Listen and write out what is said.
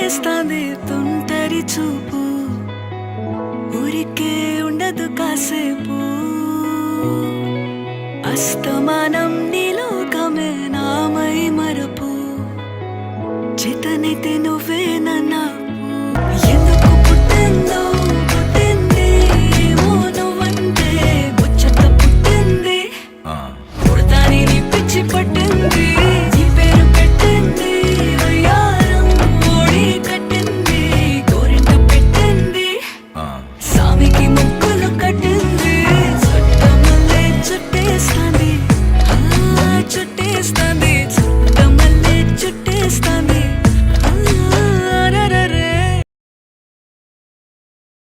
లాగేస్తాంది తుంటరి చూపు, ఊరికే ఉండదు కాసేపు. అస్తమానం నీలోకమే నామై మరపు, చేతనైతే నువ్వే